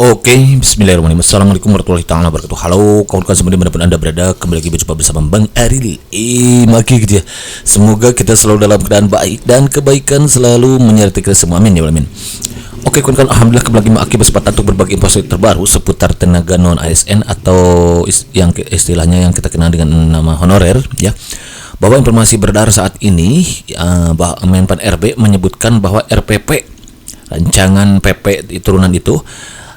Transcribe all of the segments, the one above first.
Oke, bismillahirrahmanirrahim. Assalamualaikum warahmatullahi taala wabarakatuh. Halo kawan-kawan semua dimanapun anda berada, kembali lagi berjumpa bersama Bang Aril Maki gitu ya. Semoga kita selalu dalam keadaan baik dan kebaikan selalu menyertai kita semua, amin ya amin. Oke kawan-kawan, alhamdulillah kembali lagi Maki bersempat untuk berbagi informasi terbaru seputar tenaga non ASN atau yang istilahnya yang kita kenal dengan nama honorer ya. Bahwa informasi beredar saat ini Menpan RB menyebutkan bahwa RPP rancangan PP turunan itu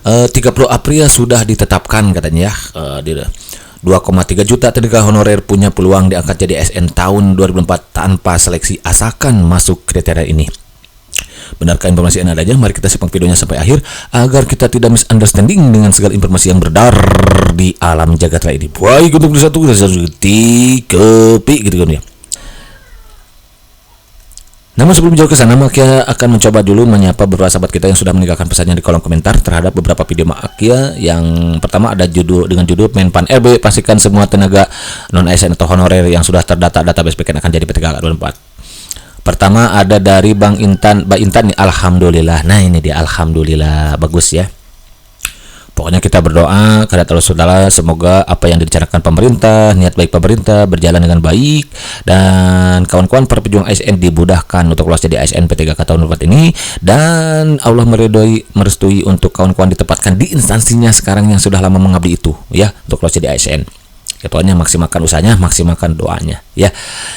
30 April sudah ditetapkan katanya ya. 2,3 juta tenaga honorer punya peluang diangkat jadi ASN tahun 2004 tanpa seleksi asalkan masuk kriteria ini. Benarkah informasi ini adanya? Mari kita simak videonya sampai akhir agar kita tidak misunderstanding dengan segala informasi yang beredar di alam jagat raya ini. Baik, untuk satu kepi gitu kan ya. Namun sebelum jauh ke sana, Makia akan mencoba dulu menyapa beberapa sahabat kita yang sudah meninggalkan pesannya di kolom komentar terhadap beberapa video Makia. Yang pertama ada dengan judul Menpan RB pastikan semua tenaga non ASN atau honorer yang sudah terdata database PKN akan jadi PTK 24. Pertama ada dari Mbak Intan nih, alhamdulillah. Nah ini dia, alhamdulillah, bagus ya. Pokoknya kita berdoa kepada Allah SWT, semoga apa yang direncanakan pemerintah, niat baik pemerintah berjalan dengan baik, dan kawan-kawan para pejuang ASN dimudahkan untuk lolos jadi ASN P3K tahun 2024 ini, dan Allah merestui untuk kawan-kawan ditempatkan di instansinya sekarang yang sudah lama mengabdi itu ya, untuk lolos jadi ASN. Ya, pokoknya maksimalkan usahanya, maksimalkan doanya ya.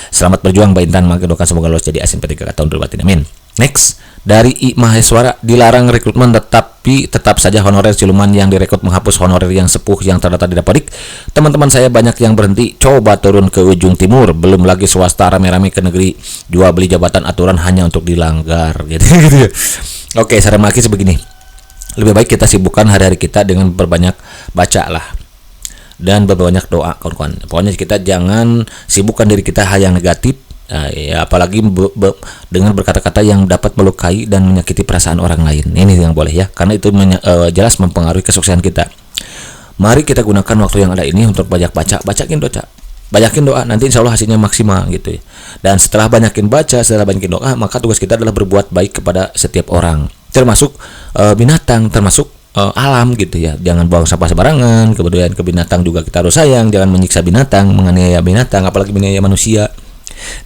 Selamat berjuang Mbak Intan, maka doakan semoga lolos jadi ASN P3K tahun 2024 ini, amin. Next, dari I Maheswara, dilarang rekrutmen tetapi tetap saja honorer siluman yang direkrut menghapus honorer yang sepuh yang terdata di Dapodik. Teman-teman saya banyak yang berhenti, coba turun ke ujung timur, belum lagi swasta rame-rame ke negeri, jual beli jabatan aturan hanya untuk dilanggar gitu. Oke, saran Maki sebegini. Lebih baik kita sibukkan hari-hari kita dengan berbanyak baca lah dan berbanyak doa kawan-kawan. Pokoknya kita jangan sibukkan diri kita hal yang negatif. Ya, apalagi dengan berkata-kata yang dapat melukai dan menyakiti perasaan orang lain. Ini yang boleh ya, karena itu jelas mempengaruhi kesuksesan kita. Mari kita gunakan waktu yang ada ini untuk bacakin doa, nanti insya Allah hasilnya maksimal gitu ya. Dan setelah banyakin baca, setelah banyakin doa, maka tugas kita adalah berbuat baik kepada setiap orang, termasuk binatang, termasuk alam gitu ya. Jangan buang sampah sembarangan. Kemudian ke binatang juga kita harus sayang, jangan menyiksa binatang, menganiaya binatang, apalagi menganiaya manusia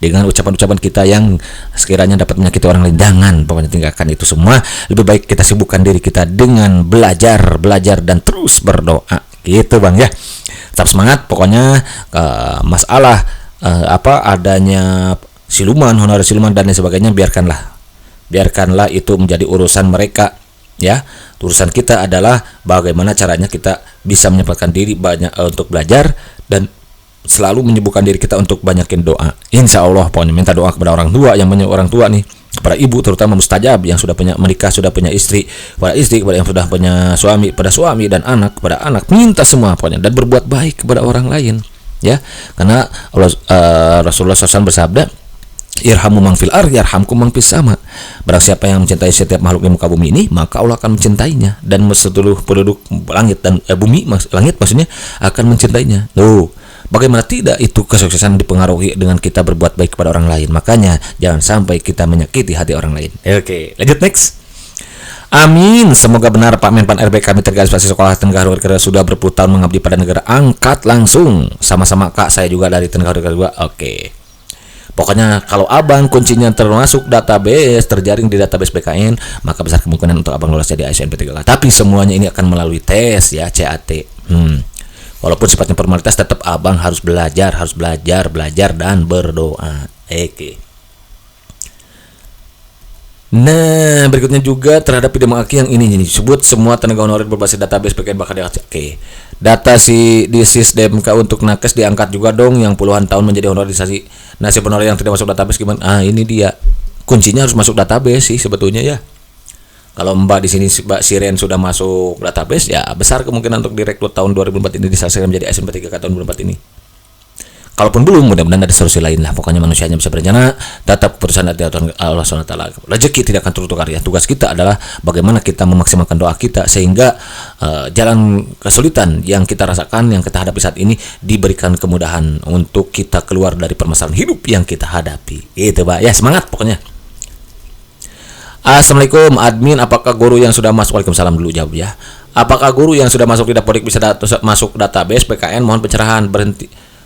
dengan ucapan-ucapan kita yang sekiranya dapat menyakiti orang lain. Jangan, pokoknya tinggalkan itu semua. Lebih baik kita sibukkan diri kita dengan belajar dan terus berdoa gitu Bang ya. Tetap semangat pokoknya. Masalah adanya siluman, honorer siluman dan lain sebagainya, biarkanlah itu menjadi urusan mereka ya. Urusan kita adalah bagaimana caranya kita bisa menyempatkan diri banyak untuk belajar dan selalu menyibukkan diri kita untuk banyakin doa. Insya Allah pokoknya minta doa kepada orang tua yang punya orang tua nih, kepada ibu terutama mustajab yang sudah punya menikah, sudah punya istri, kepada yang sudah punya suami, pada suami dan anak, kepada anak, minta semua pokoknya, dan berbuat baik kepada orang lain ya. Karena Rasulullah SAW bersabda, irhamu man fil ardh yarhamkum man fis sama. Barang siapa yang mencintai setiap makhluk di muka bumi ini, maka Allah akan mencintainya, dan seluruh penduduk langit dan bumi, langit maksudnya, akan mencintainya. Loh, bagaimana tidak itu kesuksesan dipengaruhi dengan kita berbuat baik kepada orang lain. Makanya jangan sampai kita menyakiti hati orang lain. Oke, lanjut next. Amin, semoga benar Pak Menpan RB, kami tergarisbawahi sekolah tenaga honorer sudah berpuluh tahun mengabdi pada negara, angkat langsung. Sama-sama Kak, saya juga dari tenaga honorer juga. Oke. Pokoknya kalau Abang kuncinya termasuk database, terjaring di database BKN, maka besar kemungkinan untuk Abang lolos jadi ASN P3K. Tapi semuanya ini akan melalui tes ya, CAT. Walaupun sifatnya formalitas, tetap Abang harus belajar dan berdoa. Oke. Nah, berikutnya juga terhadap video Maki yang ini disebut semua tenaga honorer berbasis database PKN bakal diangkat. Oke. Data di SISDMK untuk nakes diangkat juga dong, yang puluhan tahun menjadi honorisasi. Nasib honorer yang tidak masuk database gimana? Ini dia. Kuncinya harus masuk database sih sebetulnya ya. Kalau Mbak di sini Mbak Siren sudah masuk database, ya besar kemungkinan untuk direkrut tahun 2004 ini diselesaikan menjadi ASN P3K tahun 2004 ini. Kalaupun belum, mudah-mudahan ada solusi lain lah. Pokoknya manusianya bisa berencana, tetap keputusan dari Allah SWT. Rezeki tidak akan tertukar ya. Tugas kita adalah bagaimana kita memaksimalkan doa kita sehingga jalan kesulitan yang kita rasakan, yang kita hadapi saat ini, diberikan kemudahan untuk kita keluar dari permasalahan hidup yang kita hadapi. Itu Pak. Ya, semangat pokoknya. Assalamualaikum admin, apakah guru yang sudah masuk? Waalaikumsalam dulu jawab ya. Apakah guru yang sudah masuk di Dapodik bisa masuk database PKN? Mohon pencerahan.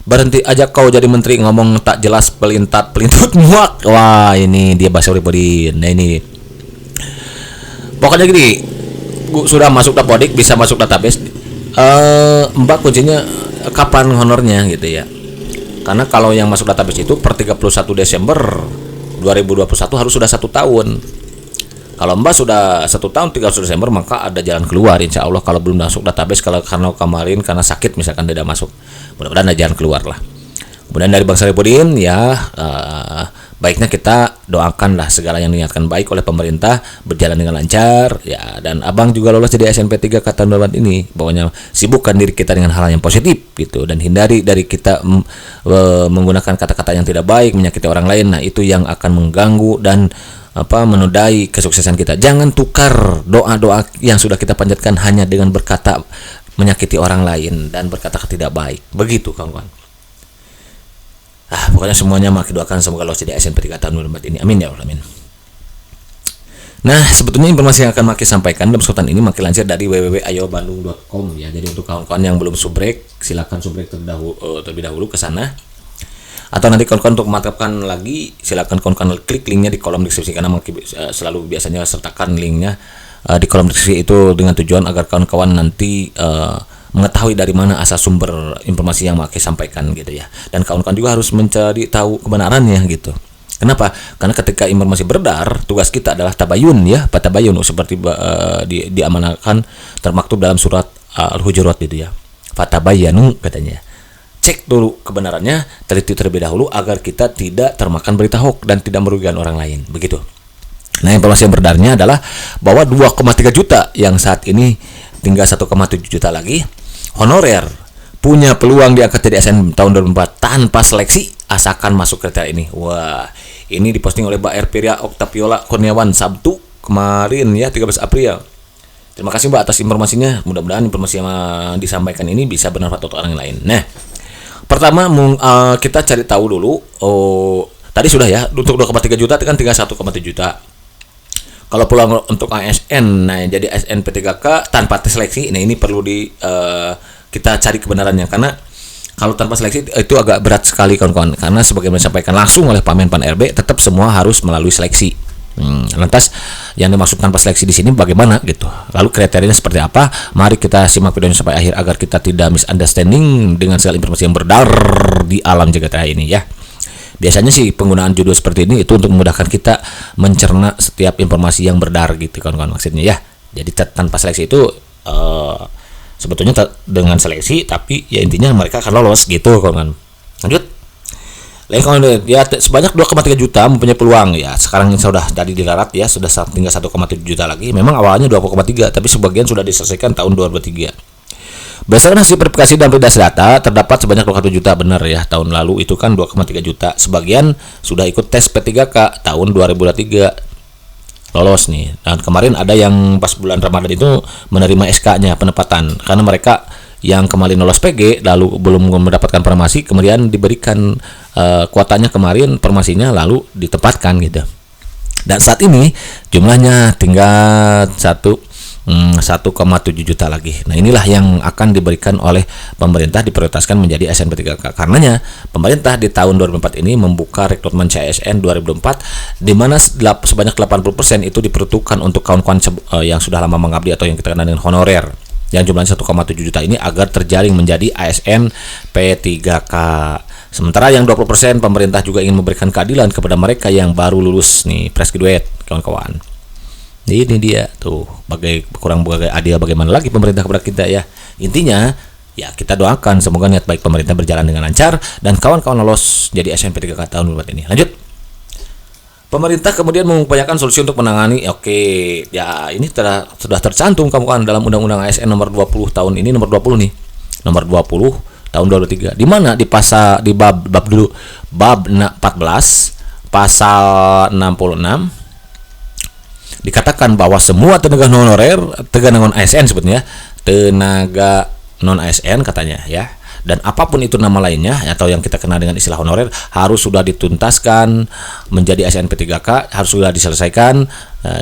Berhenti aja kau jadi menteri, ngomong tak jelas, pelintut muak. Wah, ini dia Basori Bodin. Nah ini pokoknya gini, sudah masuk Dapodik bisa masuk database. Mbak kuncinya kapan honornya gitu ya. Karena kalau yang masuk database itu per 31 Desember 2021 harus sudah 1 tahun. Kalau Mbak sudah 1 tahun 31 Desember maka ada jalan keluar insya Allah. Kalau belum masuk database, kalau karena kemarin karena sakit misalkan tidak masuk, mudah-mudahan ada jalan keluar lah. Kemudian dari Bang Saripudin ya, baiknya kita doakanlah segala yang niatkan baik oleh pemerintah berjalan dengan lancar ya, dan abang juga lolos jadi SNP 3 tahun depan ini. Pokoknya sibukkan diri kita dengan hal yang positif gitu, dan hindari dari kita menggunakan kata-kata yang tidak baik, menyakiti orang lain. Nah itu yang akan mengganggu dan menodai kesuksesan kita. Jangan tukar doa-doa yang sudah kita panjatkan hanya dengan berkata menyakiti orang lain dan berkata tidak baik. Begitu kawan-kawan. Pokoknya semuanya maki doakan semoga lolos jadi SNP 3 tahun 2024 ini. Amin ya Allah, amin. Nah, sebetulnya informasi yang akan maki sampaikan dalam kesempatan ini maki lansir dari www.ayobandung.com ya. Jadi untuk kawan-kawan yang belum subrek, silakan subrek terlebih dahulu ke sana. Atau nanti kawan-kawan untuk memantapkan lagi, silakan kawan-kawan klik linknya di kolom deskripsi, karena selalu biasanya sertakan linknya di kolom deskripsi itu dengan tujuan agar kawan-kawan nanti mengetahui dari mana asal sumber informasi yang Maki sampaikan gitu ya. Dan kawan-kawan juga harus mencari tahu kebenarannya gitu. Kenapa? Karena ketika informasi beredar, tugas kita adalah tabayun ya, patabayun seperti diamanahkan termaktub dalam surat Al-Hujurat gitu ya. Fatabayanu katanya. Cek dulu kebenarannya, teliti terlebih dahulu agar kita tidak termakan berita hoax dan tidak merugikan orang lain. Begitu. Nah, informasi yang beredarnya adalah bahwa 2,3 juta yang saat ini tinggal 1,7 juta lagi honorer punya peluang diangkat jadi ASN tahun 2004 tanpa seleksi asalkan masuk kriteria ini. Wah, ini diposting oleh Mbak Erpiria Oktaviola Kurniawan Sabtu kemarin ya, 13 April. Terima kasih Mbak atas informasinya. Mudah-mudahan informasi yang disampaikan ini bisa bermanfaat untuk orang lain. Nah, pertama kita cari tahu dulu. Tadi sudah ya, untuk 2,3 juta kan tinggal 1,7 juta. Kalau peluang untuk ASN, nah jadi ASN P3K tanpa tes seleksi, nah ini perlu kita cari kebenarannya, karena kalau tanpa seleksi itu agak berat sekali kawan-kawan, karena sebagaimana disampaikan langsung oleh Pak Menpan RB, tetap semua harus melalui seleksi. Lantas yang dimaksud tanpa seleksi di sini bagaimana gitu? Lalu kriterianya seperti apa? Mari kita simak videonya sampai akhir agar kita tidak misunderstanding dengan segala informasi yang beredar di alam jagat raya ini ya. Biasanya sih penggunaan judul seperti ini itu untuk memudahkan kita mencerna setiap informasi yang beredar gitu kawan-kawan maksudnya ya. Jadi tanpa seleksi itu sebetulnya dengan seleksi, tapi ya intinya mereka akan lolos gitu kawan-kawan. Lanjut. Ya, sebanyak 2,3 juta mempunyai peluang ya. Sekarang sudah jadi dilarat ya, sudah tinggal 1,7 juta lagi. Memang awalnya 2,3, tapi sebagian sudah diselesaikan tahun 2023. Berdasarkan hasil verifikasi dan validasi data, terdapat sebanyak 2,7 juta, benar ya. Tahun lalu itu kan 2,3 juta. Sebagian sudah ikut tes P3K tahun 2023. Lolos nih. Dan kemarin ada yang pas bulan Ramadan itu menerima SK-nya penempatan, karena mereka yang kemarin lolos PG lalu belum mendapatkan formasi, kemudian diberikan kuotanya kemarin formasinya lalu ditempatkan gitu. Dan saat ini jumlahnya tinggal 1,7 juta lagi. Nah, inilah yang akan diberikan oleh pemerintah, diprioritaskan menjadi ASN P3K. Karenanya pemerintah di tahun 2004 ini membuka rekrutmen CSN 2024 di mana sebanyak 80% itu diperuntukkan untuk kawan-kawan yang sudah lama mengabdi atau yang kita kenal dengan honorer, yang jumlahnya 1,7 juta ini agar terjaring menjadi ASN P3K. Sementara yang 20% pemerintah juga ingin memberikan keadilan kepada mereka yang baru lulus nih, fresh graduate, kawan-kawan. Ini dia tuh, kurang adil bagaimana lagi pemerintah kepada kita ya. Intinya ya kita doakan semoga niat baik pemerintah berjalan dengan lancar dan kawan-kawan lolos jadi ASN P3K tahun 2024 ini. Lanjut. Pemerintah kemudian mengupayakan solusi untuk menangani, ya ini sudah tercantum kawan-kawan dalam Undang-Undang ASN nomor 20 tahun ini, nomor 20 nih. Nomor 20 tahun 2023. Di mana di bab 14 pasal 66 dikatakan bahwa semua tenaga honorer, tenaga non ASN sebetulnya, tenaga non ASN katanya ya, dan apapun itu nama lainnya atau yang kita kenal dengan istilah honorer harus sudah dituntaskan menjadi ASN P3K, harus sudah diselesaikan,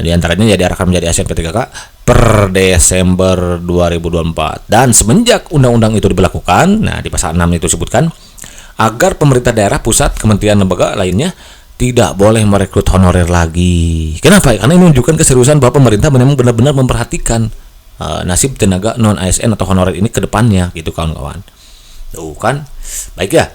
diantaranya ya diarahkan menjadi ASN P3K per Desember 2024. Dan semenjak undang-undang itu diberlakukan, nah di pasal 6 itu disebutkan agar pemerintah daerah, pusat, kementerian, lembaga lainnya tidak boleh merekrut honorer lagi. Kenapa? Karena ini menunjukkan keseriusan bahwa pemerintah memang benar-benar memperhatikan nasib tenaga non ASN atau honorer ini ke depannya gitu kawan-kawan. Tuh kan. Baik ya.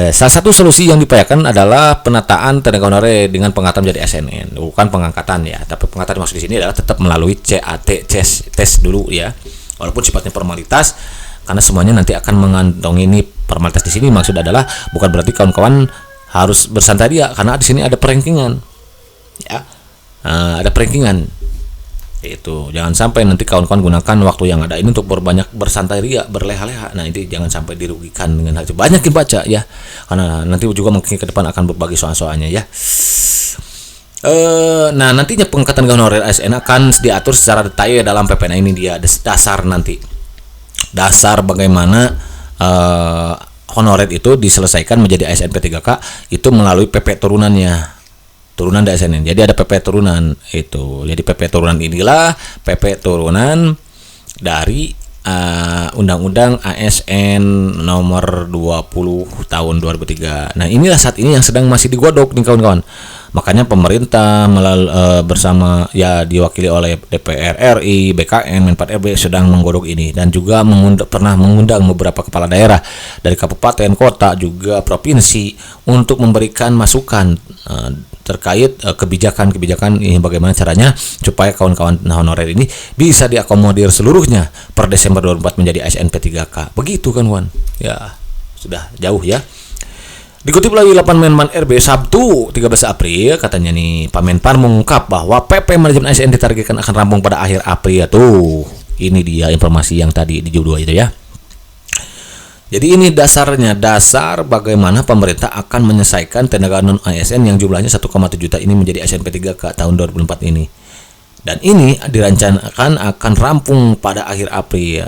Salah satu solusi yang diupayakan adalah penataan tenaga honorer dengan pengangkatan menjadi ASN. Bukan pengangkatan ya, tapi pengangkatan maksud di sini adalah tetap melalui CAT tes dulu ya. Walaupun sifatnya formalitas, karena semuanya nanti akan mengantongi ini formalitas di sini maksud adalah bukan berarti kawan-kawan harus bersantai karena di sini ada perankingan. Ya. Ada perankingan. Itu jangan sampai nanti kawan-kawan gunakan waktu yang ada ini untuk berbanyak bersantai ria, berleha-leha. Nah, ini jangan sampai dirugikan dengan hal itu. Banyak yang baca ya. Karena nanti juga mungkin ke depan akan berbagi soal-soalnya ya. Nah, nantinya pengangkatan honorer ASN akan diatur secara detail dalam PP. Nah, ini dia dasar nanti. Dasar bagaimana honorer itu diselesaikan menjadi ASN P3K itu melalui PP turunannya. Turunan ASN. Jadi ada PP turunan itu. Jadi PP turunan inilah PP turunan dari Undang-Undang ASN nomor 20 tahun 2003. Nah, inilah saat ini yang sedang masih digodok nih kawan-kawan. Makanya pemerintah bersama ya diwakili oleh DPR RI, BKN, Men4 RB sedang menggodok ini dan juga pernah mengundang beberapa kepala daerah dari kabupaten, kota, juga provinsi untuk memberikan masukan terkait kebijakan-kebijakan ini bagaimana caranya supaya kawan-kawan honorer ini bisa diakomodir seluruhnya per Desember 2024 menjadi ASN P3K. Begitu kan, Wan? Ya, sudah jauh ya. Dikutip lagi lapan Menpan RB Sabtu 13 April, katanya nih Pak Menpan mengungkap bahwa PP manajemen ASN ditargetkan akan rampung pada akhir April. Tuh, ini dia informasi yang tadi di judul itu ya. Jadi ini dasarnya, dasar bagaimana pemerintah akan menyelesaikan tenaga non ASN yang jumlahnya 1,7 juta ini menjadi ASN P3K tahun 2024 ini. Dan ini direncanakan akan rampung pada akhir April.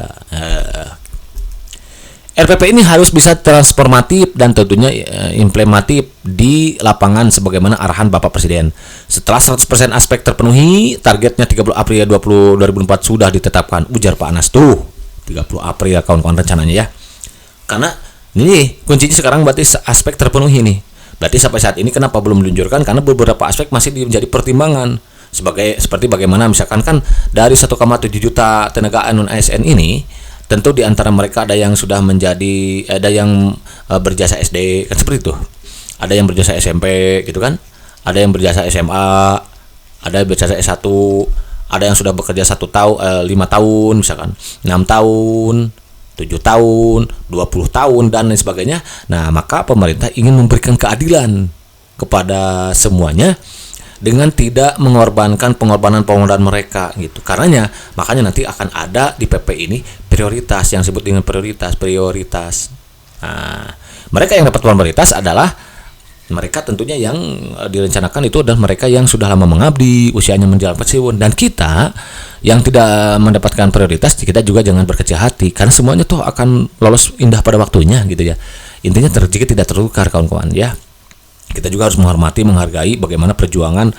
RPP ini harus bisa transformatif dan tentunya implementatif di lapangan sebagaimana arahan Bapak Presiden. Setelah 100% aspek terpenuhi, targetnya 30 April 2024 sudah ditetapkan, ujar Pak Anas. Tuh, 30 April kawan-kawan rencananya ya. Karena ini kuncinya sekarang berarti aspek terpenuhi nih. Berarti sampai saat ini kenapa belum diluncurkan? Karena beberapa aspek masih menjadi pertimbangan. Seperti bagaimana misalkan kan dari 1,7 juta tenaga non ASN ini, tentu di antara mereka ada yang sudah menjadi, ada yang berjasa SD kan seperti itu, ada yang berjasa SMP gitu kan, ada yang berjasa SMA, ada yang berjasa S1, ada yang sudah bekerja 5 tahun misalkan, 6 tahun, 7 tahun, 20 tahun dan lain sebagainya. Nah, maka pemerintah ingin memberikan keadilan kepada semuanya dengan tidak mengorbankan pengorbanan mereka gitu. Karenanya makanya nanti akan ada di PP ini prioritas yang disebut dengan prioritas. Nah, mereka yang dapat prioritas adalah mereka tentunya yang direncanakan itu adalah mereka yang sudah lama mengabdi, usianya menjelang pensiun, dan kita yang tidak mendapatkan prioritas kita juga jangan berkecil hati karena semuanya tuh akan lolos indah pada waktunya gitu ya. Intinya rezeki tidak tertukar kawan-kawan ya. Kita juga harus menghormati, menghargai bagaimana perjuangan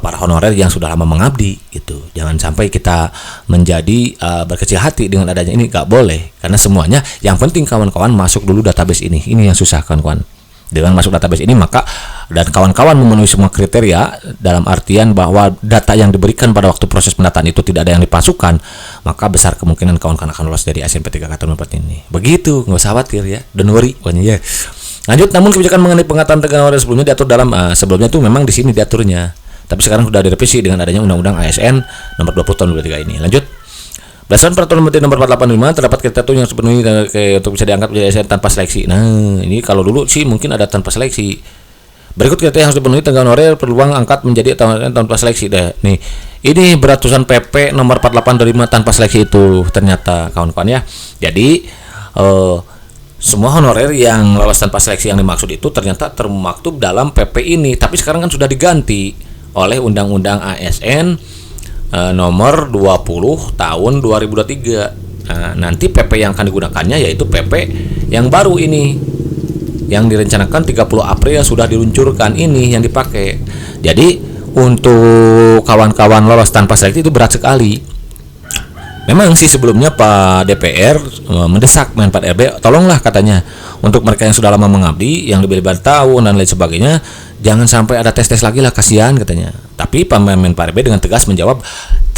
para honorer yang sudah lama mengabdi gitu. Jangan sampai kita menjadi berkecil hati dengan adanya ini, gak boleh. Karena semuanya yang penting kawan-kawan masuk dulu database ini. Ini yang susah kawan-kawan. Dengan masuk database ini maka dan kawan-kawan memenuhi semua kriteria dalam artian bahwa data yang diberikan pada waktu proses pendataan itu tidak ada yang dipalsukan, maka besar kemungkinan kawan-kawan akan lolos dari ASN P3K tahun ini. Begitu, nggak usah khawatir ya. Don't worry pokoknya ya. Lanjut, namun kebijakan mengenai pengangkatan tenaga honorer sebelumnya diatur dalam sebelumnya itu memang di sini diaturnya. Tapi sekarang sudah direvisi dengan adanya Undang-Undang ASN nomor 20 tahun 2023 ini. Lanjut. Berdasarkan peraturan Menteri nomor 485 terdapat kriteria yang sepenuhnya untuk bisa diangkat menjadi ASN tanpa seleksi. Nah, ini kalau dulu sih mungkin ada tanpa seleksi. Berikut kriteria yang harus dipenuhi tenaga honorer peluang angkat menjadi tanpa seleksi deh. Nih, ini beratusan PP nomor 4825 tanpa seleksi itu ternyata kawan-kawan ya. Jadi semua honorer yang lolos tanpa seleksi yang dimaksud itu ternyata termaktub dalam PP ini, tapi sekarang kan sudah diganti oleh Undang-Undang ASN nomor 20 tahun 2023. Nah, nanti PP yang akan digunakannya yaitu PP yang baru ini, yang direncanakan 30 April sudah diluncurkan ini yang dipakai. Jadi untuk kawan-kawan lolos tanpa seleksi itu berat sekali. Memang sih sebelumnya Pak DPR mendesak Menpan RB, tolonglah katanya untuk mereka yang sudah lama mengabdi, yang lebih 5 tahun dan lain sebagainya, jangan sampai ada tes-tes lagi lah, kasihan katanya. Tapi Pak Menpan RB dengan tegas menjawab,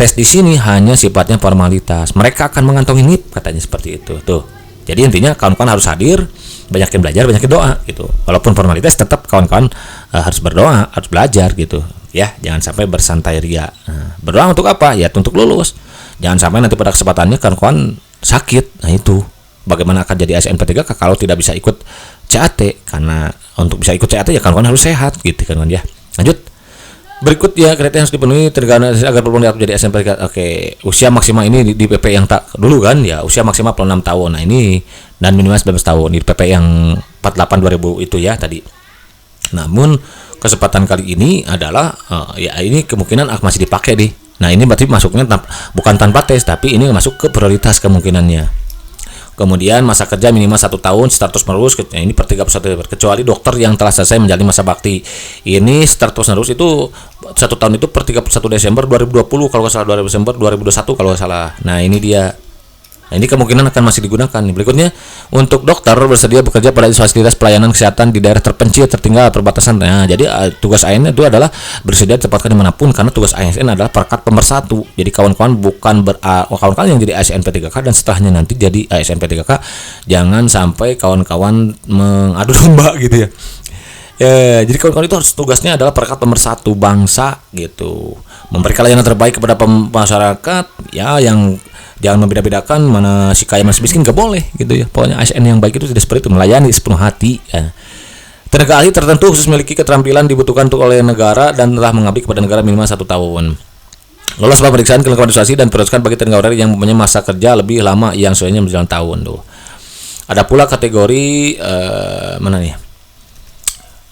tes di sini hanya sifatnya formalitas. Mereka akan mengantongi NIP katanya seperti itu. Tuh. Jadi intinya kawan-kawan harus hadir, banyakin belajar, banyakin doa gitu. Walaupun formalitas tetap kawan-kawan harus berdoa, harus belajar gitu. Ya, jangan sampai bersantai ria. Berdoa untuk apa? Ya untuk lulus. Jangan sampai nanti pada kesempatannya kawan-kawan sakit. Nah itu bagaimana akan jadi ASNP3K kalau tidak bisa ikut CAT, karena untuk bisa ikut CAT ya kawan-kawan harus sehat gitu kan ya. Lanjut. Berikut ya, kriteria yang harus dipenuhi agar perlu dianggap jadi ASNP3K. Oke, usia maksimal ini di PP yang tak dulu kan ya, usia maksimal 6 tahun. Nah ini dan minimal 19 tahun di PP yang 48 2000 itu ya tadi. Namun kesempatan kali ini adalah ya ini kemungkinan masih dipakai deh. Nah ini berarti masuknya bukan tanpa tes, tapi ini masuk ke prioritas kemungkinannya. Kemudian masa kerja minimal 1 tahun, status menerus, ini per 31 Desember, kecuali dokter yang telah selesai menjalani masa bakti. Ini status menerus itu 1 tahun itu per 31 Desember 2020 kalau nggak salah, 2 Desember 2021 kalau nggak salah. Nah ini dia. Nah, ini kemungkinan akan masih digunakan. Berikutnya, untuk dokter bersedia bekerja pada fasilitas pelayanan kesehatan di daerah terpencil, tertinggal, perbatasan. Nah, jadi tugas ASN itu adalah bersedia ditempatkan dimanapun, karena tugas ASN adalah perekat pemersatu. Jadi kawan-kawan bukan kawan-kawan yang jadi ASN P3K dan setelahnya nanti jadi ASN P3K, jangan sampai kawan-kawan mengadu domba gitu ya. Ya, jadi kawan-kawan itu harus tugasnya adalah perekat pemersatu bangsa gitu, memberikan layanan terbaik kepada masyarakat ya, yang jangan membeda-bedakan mana si kaya mana si miskin, gak boleh gitu ya. Pokoknya ASN yang baik itu tidak seperti itu, melayani sepenuh hati ya. Tenaga ahli tertentu khusus memiliki keterampilan dibutuhkan oleh negara dan telah mengabdi kepada negara minimal 1 tahun. Lolos pemeriksaan kelengkapan administrasi dan prioritaskan bagi tenaga honorer yang mempunyai masa kerja lebih lama yang sesuainya berjalan tahun tuh. Ada pula kategori mana nih?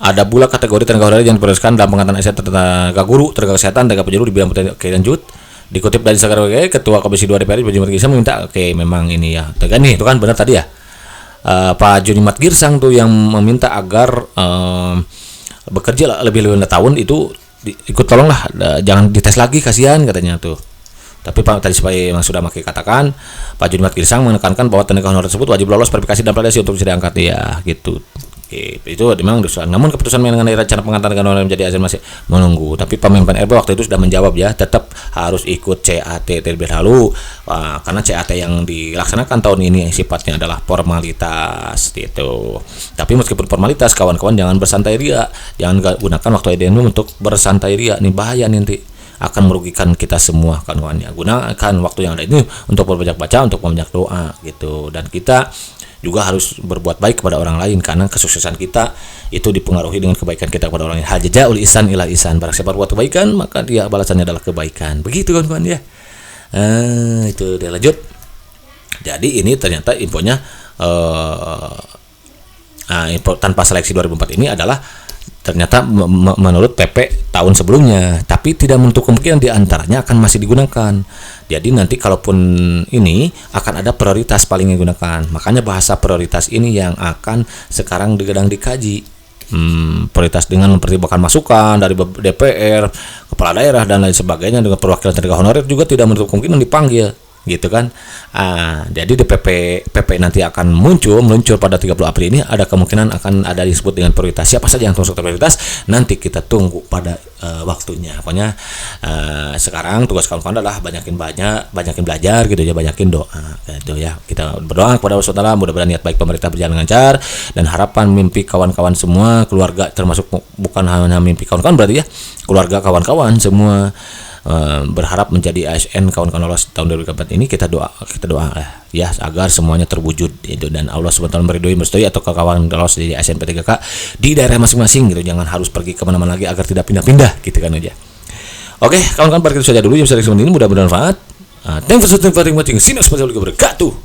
Ada pula kategori tenaga honorer yang diprioritaskan dalam pengangkatan ASN, tenaga guru, tenaga kesehatan, tenaga penjuru di bidang lanjut. Dikutip dari Instagram, Ketua Komisi 2 DPR Junimat Girsang meminta, memang ini ya, tegan nih, itu kan benar tadi ya, Pak Junimat Girsang tuh yang meminta agar bekerja lebih 5 tahun itu ikut tolonglah, jangan dites lagi, kasihan katanya tuh. Tapi Pak tadi supaya memang sudah makai katakan, Pak Junimat Girsang menekankan bahwa tenaga honorer tersebut wajib lolos verifikasi dan validasi untuk bisa diangkat ya gitu. Oke, itu memang dosa. Namun keputusan mengenai rencana pengangkatan tenaga honorer menjadi ASN masih menunggu. Tapi Pak Menpan RB waktu itu sudah menjawab ya, tetap harus ikut CAT terlebih dahulu, karena CAT yang dilaksanakan tahun ini sifatnya adalah formalitas gitu. Tapi meskipun formalitas, kawan-kawan jangan bersantai ria, jangan gunakan waktu ADN untuk bersantai ria, nih bahaya nanti, akan merugikan kita semua kawan-kawan ya. Gunakan waktu yang ada ini untuk berbanyak baca, untuk banyak doa gitu, dan kita juga harus berbuat baik kepada orang lain, karena kesuksesan kita itu dipengaruhi dengan kebaikan kita kepada orang lain. Hal jazaul ihsan ila ihsan, barang siapa berbuat kebaikan maka dia balasannya adalah kebaikan. Begitu kawan-kawan ya. Itu dia, lanjut. Jadi ini ternyata infonya info tanpa seleksi 2004 ini adalah ternyata menurut PP tahun sebelumnya, tapi tidak menutup kemungkinan diantaranya akan masih digunakan. Jadi nanti kalaupun ini akan ada prioritas paling digunakan, makanya bahasa prioritas ini yang akan sekarang sedang dikaji. Prioritas dengan mempertimbangkan masukan dari DPR, kepala daerah dan lain sebagainya, dengan perwakilan tenaga honorer juga tidak menutup kemungkinan dipanggil gitu kan. Jadi di PP nanti akan meluncur pada 30 April ini, ada kemungkinan akan ada disebut dengan prioritas. Siapa saja yang termasuk prioritas nanti kita tunggu pada waktunya. Pokoknya sekarang tugas kawan-kawan adalah banyakin belajar gitu ya, banyakin doa gitu ya. Kita berdoa kepada Allah SWT, mudah-mudahan niat baik pemerintah berjalan lancar, dan harapan mimpi kawan-kawan semua, keluarga termasuk, bukan hanya mimpi kawan-kawan berarti ya, keluarga kawan-kawan semua berharap menjadi ASN kawan-kawan lolos tahun 2024 ini. Kita doa ya agar semuanya terwujud itu, dan Allah SWT meridhoi atau kawan lolos di ASN P3K di daerah masing-masing gitu. Jangan harus pergi kemana-mana lagi agar tidak pindah-pindah gitu kan aja. Oke kawan-kawan, itu saja dulu yang bisa ini, mudah-mudahan bermanfaat. Thanks for watching. Sinas berkatu.